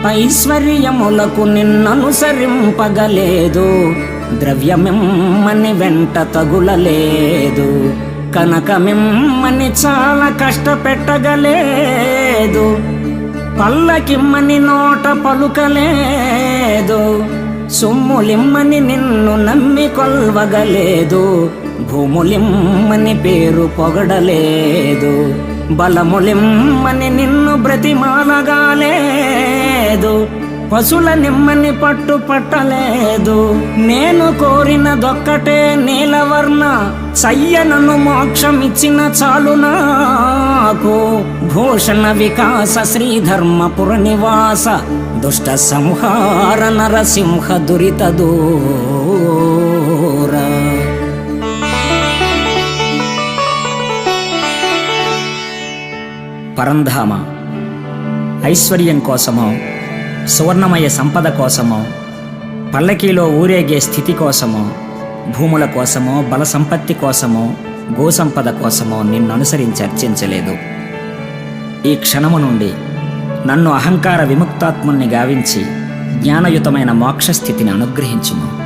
ఐశ్వర్యములకు నిన్ననుసరింపగలేదు, ద్రవ్యమిమ్మని వెంట తగులలేదు, కనకమిమ్మని చాలా కష్టపెట్టగలేదు, పల్లకిమ్మని నోట పలుకలేదు, సొమ్ములిమ్మని నిన్ను నమ్మి కొల్వగలేదు, భూములిమ్మని పేరు పొగడలేదు, బలములిమ్మని నిన్ను బ్రతిమాలగాలేదు, పశుల నిమ్మని పట్టు పట్టలేదు. నేను కోరినదొక్కటే నీలవర్ణ, సయ్యనను మోక్షమిచ్చిన చాలు నాకు. భూషణ వికాస శ్రీధర్మపుర నివాస, దుష్ట సంహార నరసింహ దురిత దూర. పరంధామ ఐశ్వర్యం కోసమో, సువర్ణమయ సంపద కోసమో, పల్లకీలో ఊరేగే స్థితి కోసమో, భూముల కోసమో, బల సంపత్తి కోసమో, గోసంపద కోసమో నిన్ననుసరించి అర్చించలేదు. ఈ క్షణము నుండి నన్ను అహంకార విముక్తాత్ముని గావించి జ్ఞానయుతమైన మోక్షస్థితిని అనుగ్రహించుము.